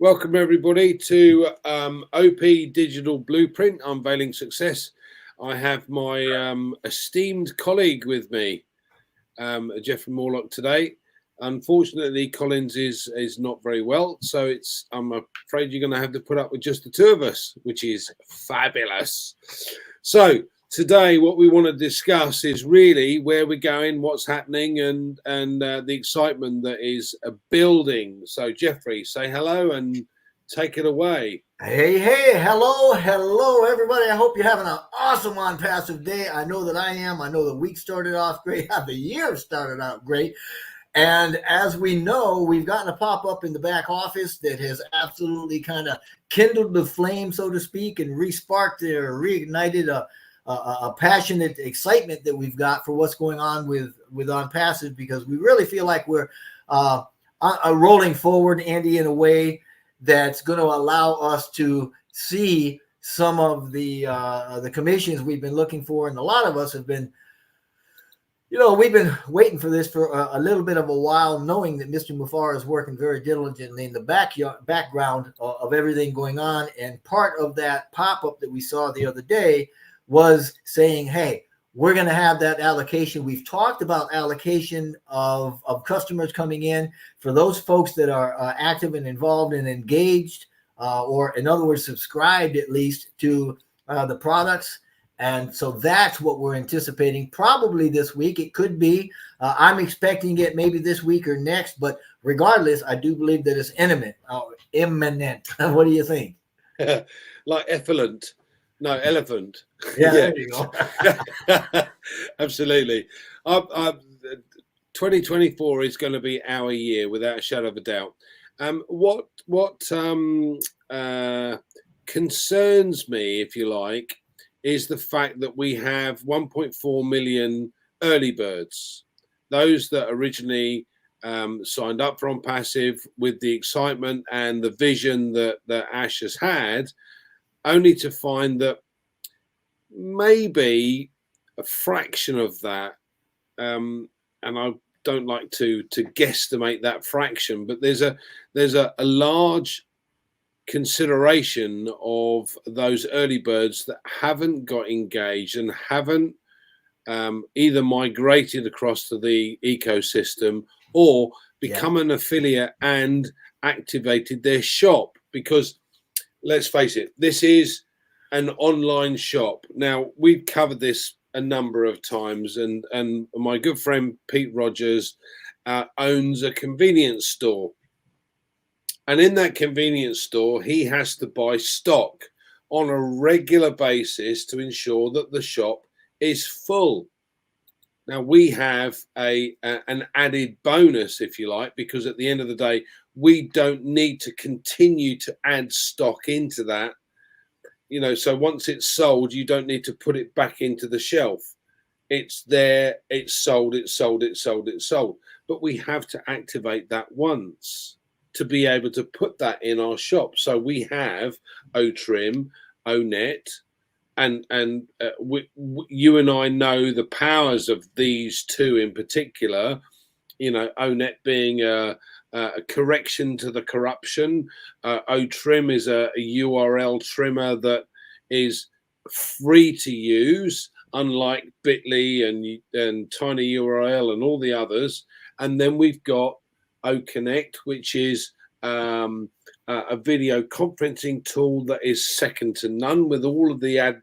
Welcome everybody to OP Digital Blueprint Unveiling Success. I have my esteemed colleague with me, Jeffrey Morlock, today. Unfortunately, Collins is not very well, so I'm afraid you're going to have to put up with just the two of us, which is fabulous. So today, what we want to discuss is really where we're going, what's happening, and the excitement that is building. So, Jeffrey, say hello and take it away. Hey, hello, everybody. I hope you're having an awesome ONPASSIVE day. I know that I am. I know the week started off great. The year started out great. And as we know, we've gotten a pop-up in the back office that has absolutely kind of kindled the flame, so to speak, and reignited a passionate excitement that we've got for what's going on with ONPASSIVE, because we really feel like we're rolling forward, Andy, in a way that's going to allow us to see some of the commissions we've been looking for. And a lot of us have been, we've been waiting for this for a little bit of a while, knowing that Mr. Mufareh is working very diligently in the background of everything going on. And part of that pop-up that we saw the other day was saying, hey, we're going to have that allocation. We've talked about allocation of customers coming in for those folks that are active and involved and engaged, or in other words, subscribed at least to the products. And so that's what we're anticipating probably this week. It could be, I'm expecting it maybe this week or next, but regardless, I do believe that it's imminent. What do you think? Like effluent. No, elephant. Yeah, there you go. Absolutely. 2024 is going to be our year, without a shadow of a doubt. What concerns me, if you like, is the fact that we have 1.4 million early birds, those that originally signed up for ONPASSIVE with the excitement and the vision that Ash has had, only to find that maybe a fraction of that, and I don't like to guesstimate that fraction, but there's a large consideration of those early birds that haven't got engaged and haven't either migrated across to the ecosystem or become an affiliate and activated their shop. Because let's face it, this is an online shop. Now, we've covered this a number of times, and my good friend Pete Rogers owns a convenience store. And in that convenience store, he has to buy stock on a regular basis to ensure that the shop is full. Now, we have an added bonus, if you like, because at the end of the day, we don't need to continue to add stock into that. So once it's sold, you don't need to put it back into the shelf. It's there, it's sold. But we have to activate that once to be able to put that in our shop. So we have OTrim, ONET, and you and I know the powers of these two in particular. ONET being a correction to the corruption. OTrim is a URL trimmer that is free to use, unlike Bitly and Tiny URL and all the others. And then we've got OConnect, which is a video conferencing tool that is second to none, with all of the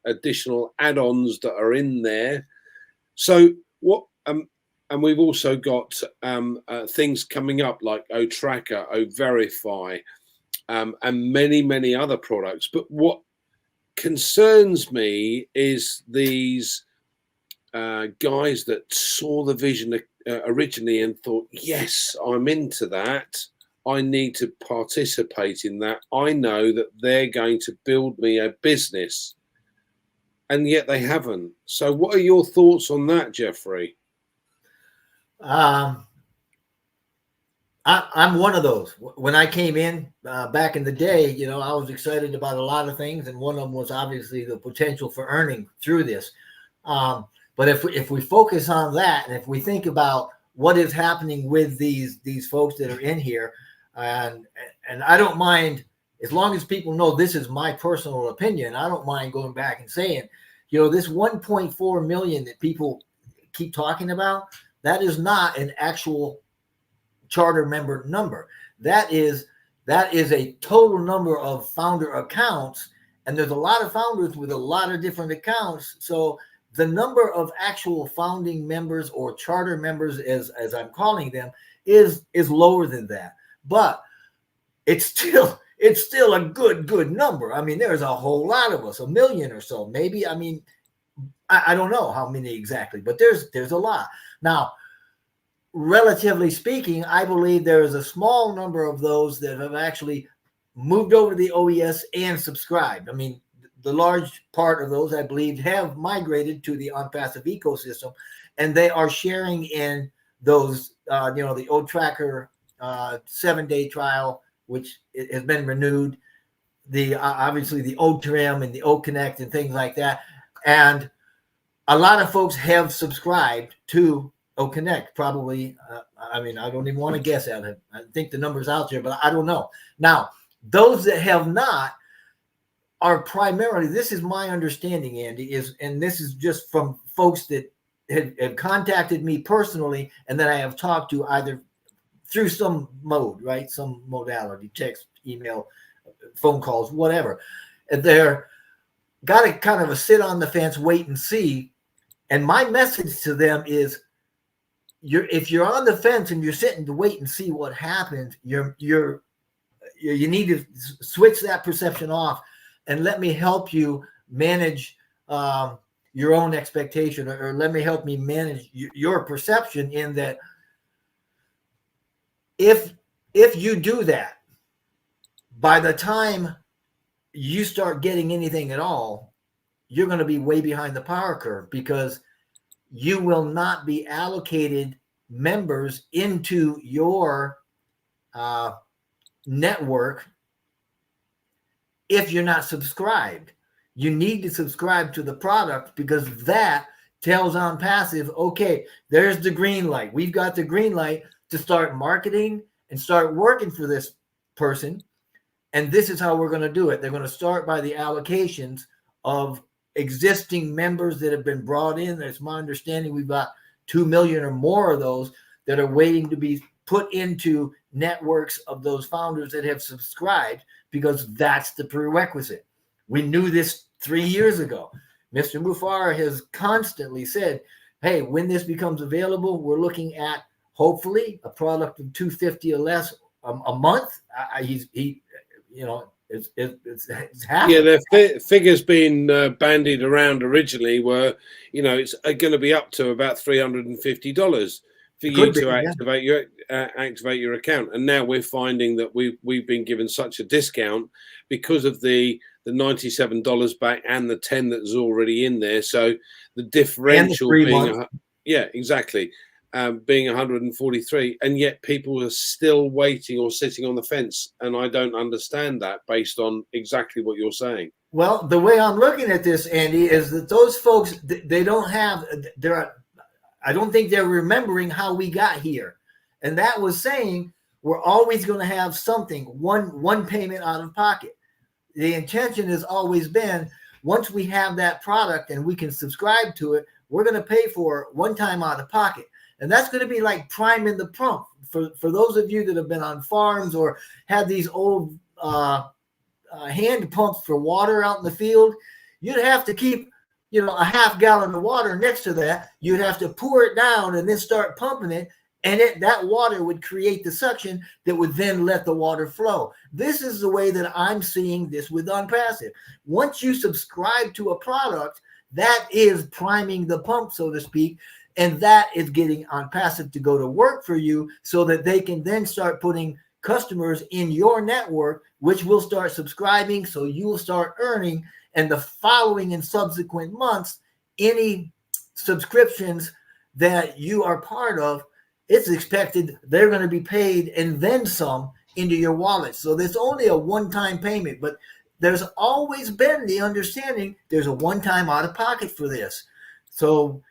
additional add-ons that are in there. So what? And we've also got things coming up like OTracker, OVerify, and many other products. But what concerns me is these guys that saw the vision originally and thought, yes, I'm into that. I need to participate in that. I know that they're going to build me a business. And yet they haven't. So what are your thoughts on that, Jeffrey? I'm one of those. When I came in back in the day, I was excited about a lot of things, and one of them was obviously the potential for earning through this. But if we focus on that, and if we think about what is happening with these folks that are in here, and I don't mind, as long as people know this is my personal opinion. I don't mind going back and saying, this 1.4 million that people keep talking about, that is not an actual charter member number. That is a total number of founder accounts, and there's a lot of founders with a lot of different accounts. So the number of actual founding members or charter members, as I'm calling them, is lower than that. But it's still a good number. I mean, there's a whole lot of us, 1 million or so, maybe. I mean, I don't know how many exactly, but there's a lot. Now, relatively speaking, I believe there is a small number of those that have actually moved over to the OES and subscribed. I mean, the large part of those, I believe, have migrated to the ONPASSIVE ecosystem, and they are sharing in those, the O Tracker 7-day trial, which has been renewed, the obviously the O Trim and the O Connect and things like that. And a lot of folks have subscribed to O Connect, probably. I don't even want to guess at it. I think the number's out there, but I don't know. Now, those that have not are primarily, this is my understanding, Andy, and this is just from folks that have contacted me personally and that I have talked to either through some mode, right? Some modality, text, email, phone calls, whatever. And they're got to kind of a sit on the fence, wait and see. And my message to them is, if you're on the fence and you're sitting to wait and see what happens, you need to switch that perception off and let me help you manage your own expectation, or let me help me manage your perception, in that if you do that, by the time you start getting anything at all, you're going to be way behind the power curve, because you will not be allocated members into your network if you're not subscribed. You need to subscribe to the product, because that tells ONPASSIVE, okay, there's the green light. We've got the green light to start marketing and start working for this person. And this is how we're going to do it. They're going to start by the allocations of existing members that have been brought in. That's my understanding. We've got 2 million or more of those that are waiting to be put into networks of those founders that have subscribed, because that's the prerequisite. We knew this 3 years ago. Mr. Mufara has constantly said, hey, when this becomes available, we're looking at hopefully a product of $250 or less a month. It's happening. Yeah, the figures being bandied around originally were, it's going to be up to about $350 for you to activate your account. And now we're finding that we've been given such a discount because of the $97 back and the 10 that's already in there. So the differential being, yeah, exactly. Being 143, and yet people are still waiting or sitting on the fence, and I don't understand that based on exactly what you're saying. Well, the way I'm looking at this, Andy, is that those folks, they don't have, I don't think they're remembering how we got here, and that was saying we're always going to have something, one payment out of pocket. The intention has always been, once we have that product and we can subscribe to it, we're going to pay for it one time out of pocket. And that's going to be like priming the pump. For those of you that have been on farms or had these old hand pumps for water out in the field, you'd have to keep, a half gallon of water next to that. You'd have to pour it down and then start pumping it. And that water would create the suction that would then let the water flow. This is the way that I'm seeing this with ONPASSIVE. Once you subscribe to a product, that is priming the pump, so to speak. And that is getting ONPASSIVE to go to work for you, so that they can then start putting customers in your network, which will start subscribing. So you will start earning. And the following and subsequent months, any subscriptions that you are part of, it's expected they're going to be paid and then some into your wallet. So there's only a one-time payment, but there's always been the understanding there's a one-time out of pocket for this. So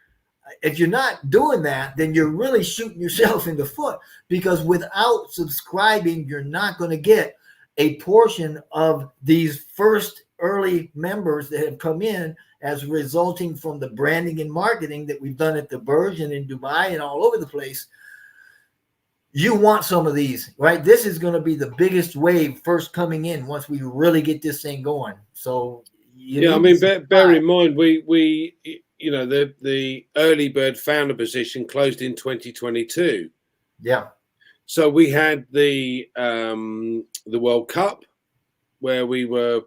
if you're not doing that, then you're really shooting yourself in the foot, because without subscribing, you're not going to get a portion of these first early members that have come in as resulting from the branding and marketing that we've done at the Burj and in Dubai and all over the place. You want some of these, right? This is going to be the biggest wave first coming in once we really get this thing going. So yeah, I mean, bear in mind, we you know, the early bird founder position closed in 2022. Yeah. So we had the World Cup, where we were,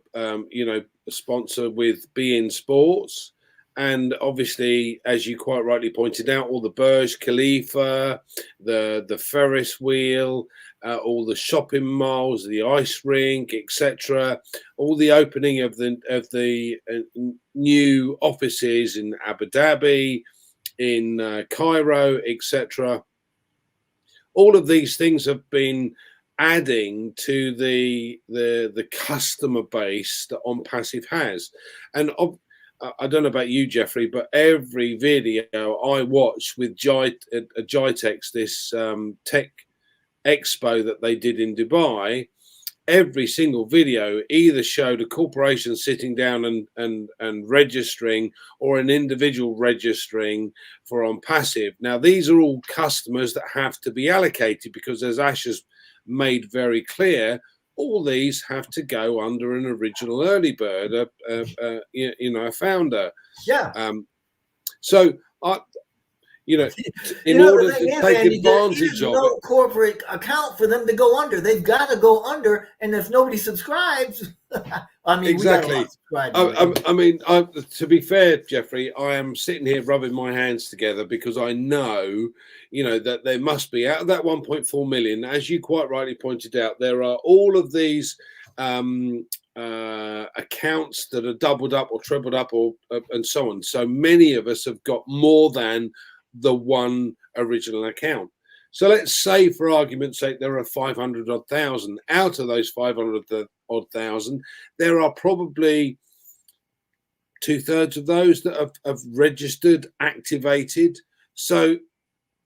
you know, sponsored with beIN Sports, and obviously, as you quite rightly pointed out, all the Burj Khalifa, the Ferris wheel, all the shopping malls, the ice rink, etc., all the opening of the new offices in Abu Dhabi, in Cairo, etc. All of these things have been adding to the customer base that ONPASSIVE has. And I don't know about you, Jeffrey, but every video I watch with Gitex, this tech expo that they did in Dubai, every single video either showed a corporation sitting down and registering, or an individual registering for ONPASSIVE. Now, these are all customers that have to be allocated, because as Ash has made very clear, all these have to go under an original early bird, you know, a founder. Yeah. So you know, in order to take advantage of no corporate account for them to go under. They've got to go under, and if nobody subscribes, I mean, exactly. I mean, to be fair, Jeffrey, I am sitting here rubbing my hands together, because I know, you know, that there must be, out of that 1.4 million, as you quite rightly pointed out, there are all of these accounts that are doubled up or trebled up, or and so on. So many of us have got more than the one original account. So let's say, for argument's sake, there are 500 odd thousand. Out of those 500 odd thousand, there are probably 2/3 of those that have registered, activated. So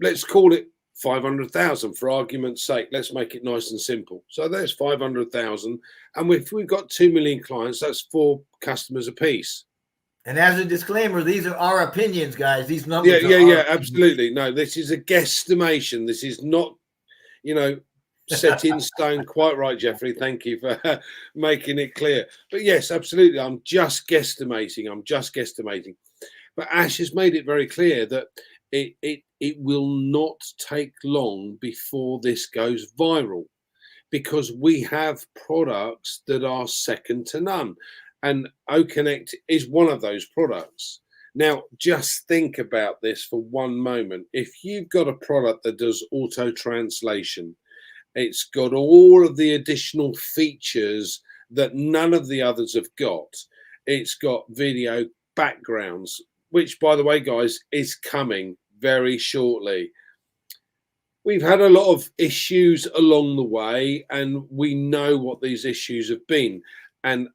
let's call it 500,000 for argument's sake. Let's make it nice and simple. So there's 500,000, and if we've got 2 million clients, that's 4 customers apiece. And as a disclaimer, these are our opinions, guys. These numbers. Yeah, absolutely. No, this is a guesstimation. This is not, you know, set in stone. Quite right, Jeffrey. Thank you for making it clear. But yes, absolutely. I'm just guesstimating. But Ash has made it very clear that it will not take long before this goes viral, because we have products that are second to none. And OConnect is one of those products. Now, just think about this for one moment. If you've got a product that does auto translation, it's got all of the additional features that none of the others have got. It's got video backgrounds, which, by the way, guys, is coming very shortly. We've had a lot of issues along the way, and we know what these issues have been. And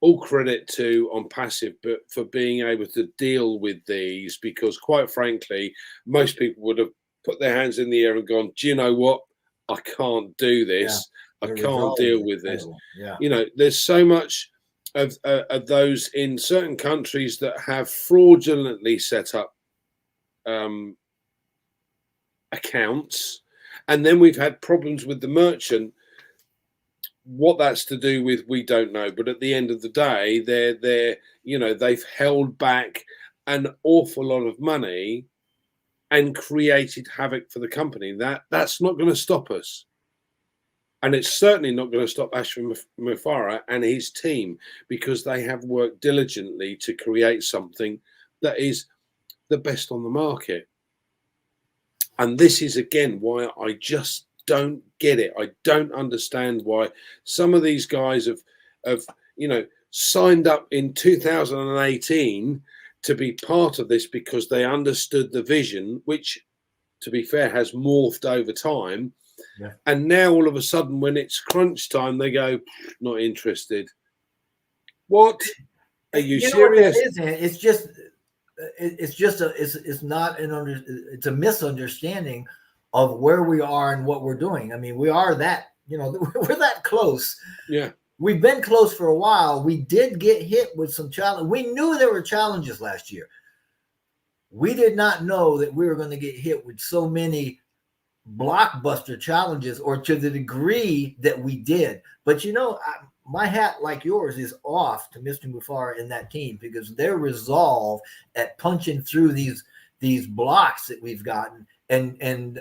all credit to ONPASSIVE for being able to deal with these, because quite frankly, most people would have put their hands in the air and gone, do you know what? I can't do this. Yeah, I can't deal with this. Yeah. You know, there's so much of those in certain countries that have fraudulently set up accounts. And then we've had problems with the merchant. What that's to do with, we don't know. But at the end of the day, they're you know, they've held back an awful lot of money and created havoc for the company. That's not going to stop us. And it's certainly not going to stop Ashwin Mufara and his team, because they have worked diligently to create something that is the best on the market. And this is, again, why I just don't get it. I don't understand why some of these guys have you know, signed up in 2018 to be part of this, because they understood the vision, which, to be fair, has morphed over time. Yeah. And now all of a sudden, when it's crunch time, they go, not interested. What? Are you serious? It's just it's just it's not it's a misunderstanding of where we are and what we're doing. I mean, we are that, we're that close. Yeah. We've been close for a while. We did get hit with some challenge. We knew there were challenges last year. We did not know that we were going to get hit with so many blockbuster challenges, or to the degree that we did. But my hat, like yours, is off to Mr. Mufara and that team, because their resolve at punching through these blocks that we've gotten and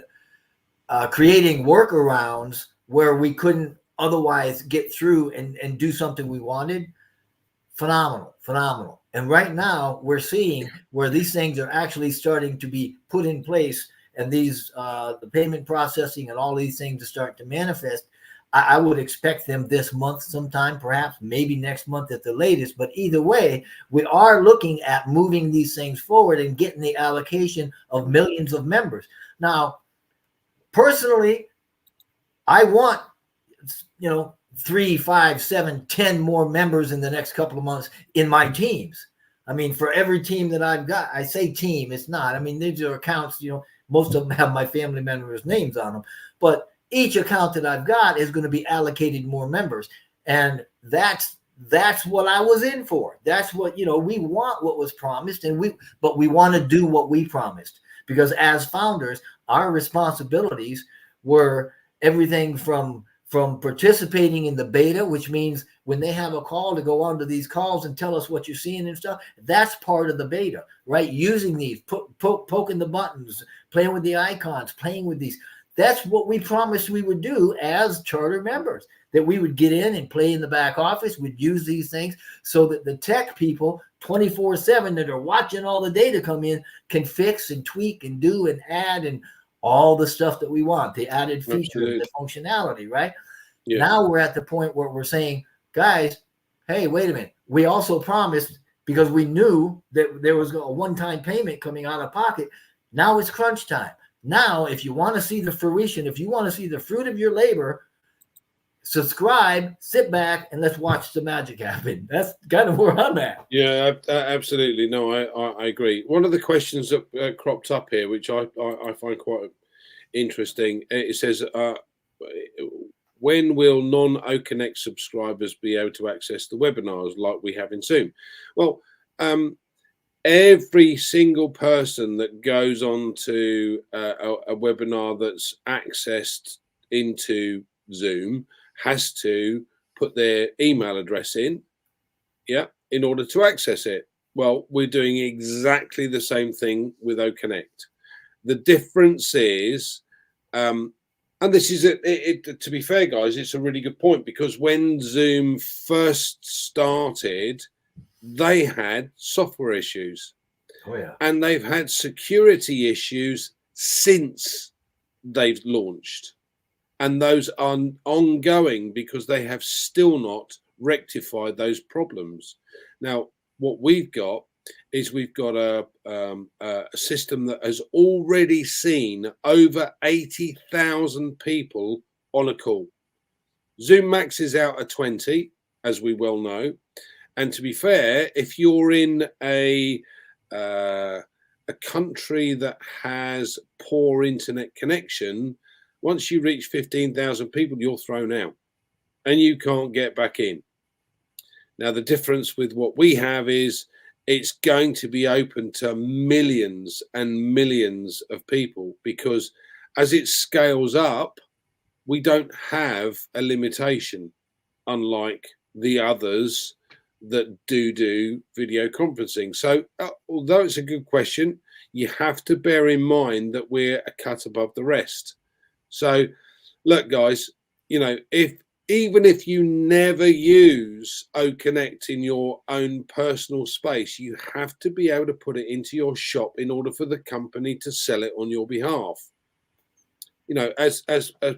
creating workarounds where we couldn't otherwise get through and do something we wanted. Phenomenal. And right now we're seeing where these things are actually starting to be put in place, and these the payment processing and all these things are starting to manifest. I would expect them this month sometime, perhaps maybe next month at the latest. But either way, we are looking at moving these things forward and getting the allocation of millions of members. Now, personally, I want 3, 5, 7, 10 more members in the next couple of months in my teams. I mean, for every team that I've got, I say team, it's not. I mean, these are accounts, most of them have my family members' names on them. But each account that I've got is going to be allocated more members. And that's what I was in for. That's what, we want what was promised, but we want to do what we promised. Because as founders, our responsibilities were everything from participating in the beta, which means when they have a call, to go onto these calls and tell us what you're seeing and stuff. That's part of the beta, right? Using these, poking the buttons, playing with the icons, playing with these. That's what we promised we would do as charter members, that we would get in and play in the back office. We'd use these things so that the tech people 24/7 that are watching all the data come in can fix and tweak and do and add and all the stuff that we want, the added features, the functionality, right? Yeah. Now we're at the point where we're saying, guys, hey, wait a minute. We also promised, because we knew that there was a one-time payment coming out of pocket. Now it's crunch time. Now, if you want to see the fruition, if you want to see the fruit of your labor, subscribe, sit back, and let's watch the magic happen. That's kind of where I'm at. Yeah, absolutely. No, I agree. One of the questions that cropped up here, which I find quite interesting, it says, when will non-OConnect subscribers be able to access the webinars like we have in Zoom? Well, every single person that goes on to a webinar that's accessed into Zoom has to put their email address in, in order to access it. Well, we're doing exactly the same thing with OConnect. The difference is, and this is to be fair, guys, it's a really good point, because when Zoom first started, they had software issues. Oh, yeah. And they've had security issues since they've launched. And those are ongoing because they have still not rectified those problems. Now, what we've got is we've got a system that has already seen over 80,000 people on a call. Zoom maxes out at 20, as we well know. And to be fair, if you're in a country that has poor internet connection, once you reach 15,000 people, you're thrown out and you can't get back in. Now, the difference with what we have is it's going to be open to millions and millions of people, because as it scales up, we don't have a limitation, unlike the others that do video conferencing. So although it's a good question, you have to bear in mind that we're a cut above the rest. So look, guys, even if you never use OConnect in your own personal space, you have to be able to put it into your shop in order for the company to sell it on your behalf. As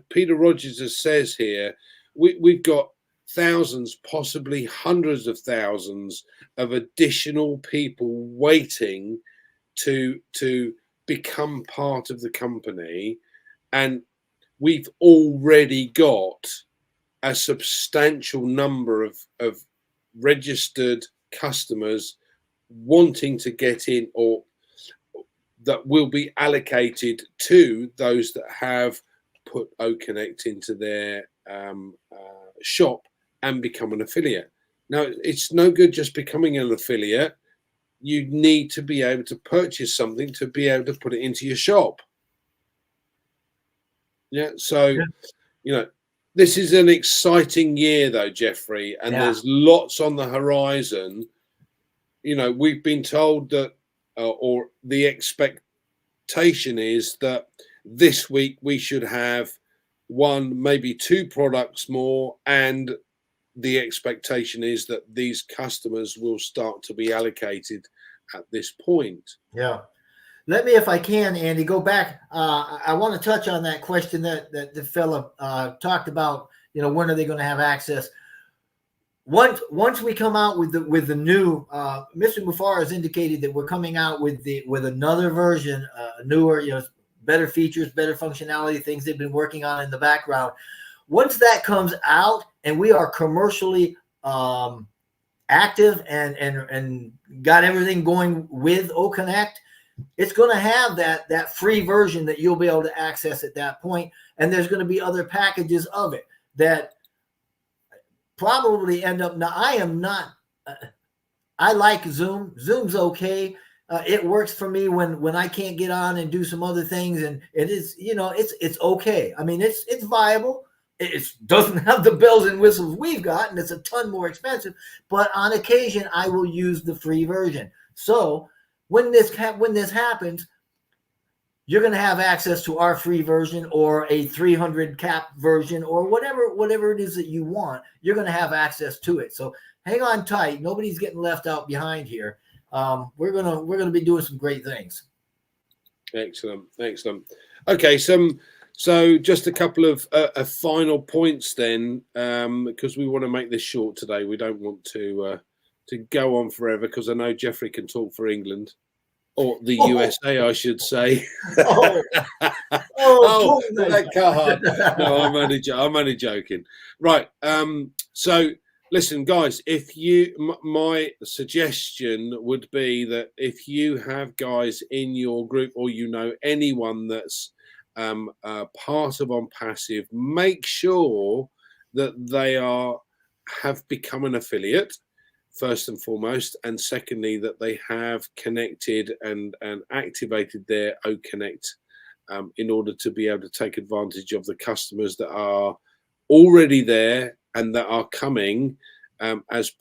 Peter Rogers says here, we've got thousands, possibly hundreds of thousands of additional people waiting to become part of the company, and we've already got a substantial number of registered customers wanting to get in, or that will be allocated to those that have put OConnect into their shop and become an affiliate. Now, it's no good just becoming an affiliate. You need to be able to purchase something to be able to put it into your shop. Yeah. So, this is an exciting year, though, Jeffrey, and there's lots on the horizon. We've been told that, or the expectation is that this week we should have one, maybe two products more, and the expectation is that these customers will start to be allocated at this point. Yeah. Let me, if I can, Andy, go back. I want to touch on that question that the fella talked about. When are they going to have access? Once we come out with the new, Mr. Muffar has indicated that we're coming out with another version, newer, better features, better functionality, things they've been working on in the background. Once that comes out and we are commercially active and got everything going with OConnect, it's going to have that free version that you'll be able to access at that point. And there's going to be other packages of it that probably end up. Now, I am not, I like Zoom. Zoom's okay. It works for me when I can't get on and do some other things. And it is, it's okay. I mean, it's viable. It doesn't have the bells and whistles we've got, and it's a ton more expensive. But on occasion, I will use the free version. So when this happens, you're going to have access to our free version or a 300 cap version or whatever it is that you want. You're going to have access to it. So hang on tight. Nobody's getting left out behind here. We're gonna be doing some great things. Excellent. Okay, so just a couple of final points then, because we want to make this short today. We don't want to go on forever, because I know Jeffrey can talk for England, or the USA, I should say. That card. No, I'm only joking. Right. So listen, guys. My suggestion would be that if you have guys in your group, or anyone that's part of ONPASSIVE, make sure that they have become an affiliate, first and foremost, and secondly, that they have connected and activated their OConnect in order to be able to take advantage of the customers that are already there and that are coming as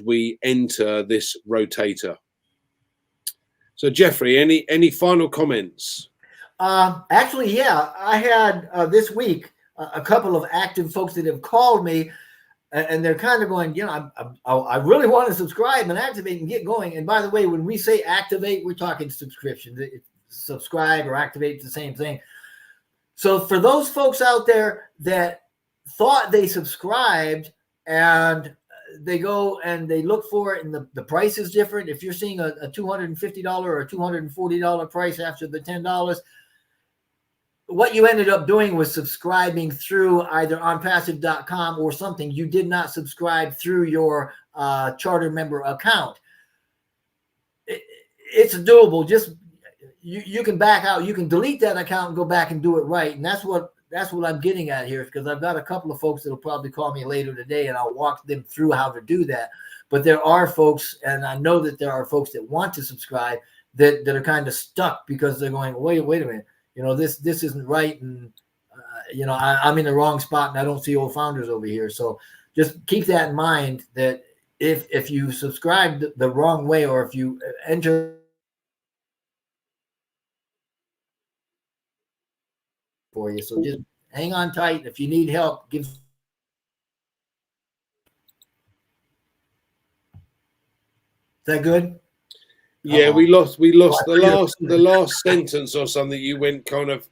we enter this rotator. So, Jeffrey, any final comments? Actually, yeah, I had this week a couple of active folks that have called me, and they're kind of going, I really want to subscribe and activate and get going. And by the way, when we say activate, we're talking subscription. Subscribe or activate, the same thing. So for those folks out there that thought they subscribed and they go and they look for it and the price is different, if you're seeing a $250 or a $240 price after the $10, what you ended up doing was subscribing through either onpassive.com or something. You did not subscribe through your charter member account. It's doable. Just you can back out. You can delete that account and go back and do it right. And that's what I'm getting at here, because I've got a couple of folks that will probably call me later today, and I'll walk them through how to do that. But there are folks, and I know that there are folks that want to subscribe that are kind of stuck because they're going, wait a minute. This isn't right. And, I'm in the wrong spot and I don't see old founders over here. So just keep that in mind, that if you subscribe the wrong way, or if you enter for you. So just hang on tight. If you need help, give. Is that good? Yeah, we lost the last sentence or something. You went kind of.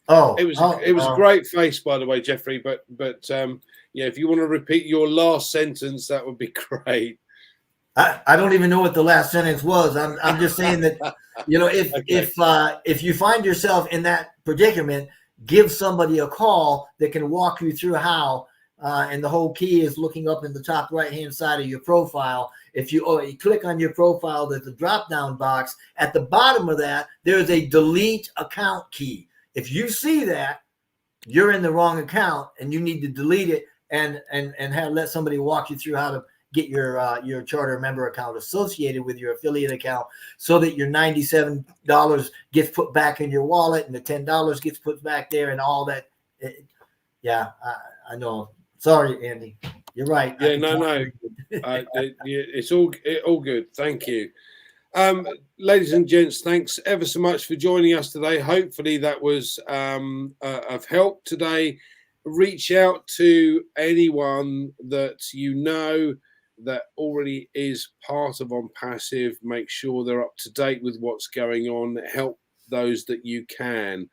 It was a great face, by the way, Jeffrey. But yeah, if you want to repeat your last sentence, that would be great. I don't even know what the last sentence was. I'm just saying that if you find yourself in that predicament, give somebody a call that can walk you through how and the whole key is looking up in the top right-hand side of your profile. If you click on your profile, there's a drop-down box. At the bottom of that, there's a delete account key. If you see that, you're in the wrong account and you need to delete it and let somebody walk you through how to get your charter member account associated with your affiliate account, so that your $97 gets put back in your wallet and the $10 gets put back there and all that. I know. Sorry, Andy. You're right. Yeah, no. It's all good. Thank you. Ladies and gents, thanks ever so much for joining us today. Hopefully that was of help today. Reach out to anyone that you know that already is part of ONPASSIVE. Make sure they're up to date with what's going on. Help those that you can.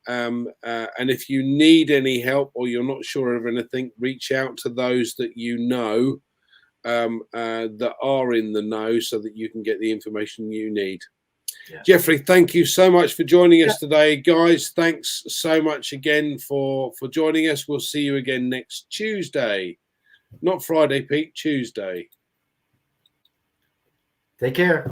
And if you need any help or you're not sure of anything, reach out to those that you know that are in the know, so that you can get the information you need. Yeah. Jeffrey, thank you so much for joining us today. Guys, thanks so much again for joining us. We'll see you again next Tuesday. Not Friday, Pete, Tuesday. Take care.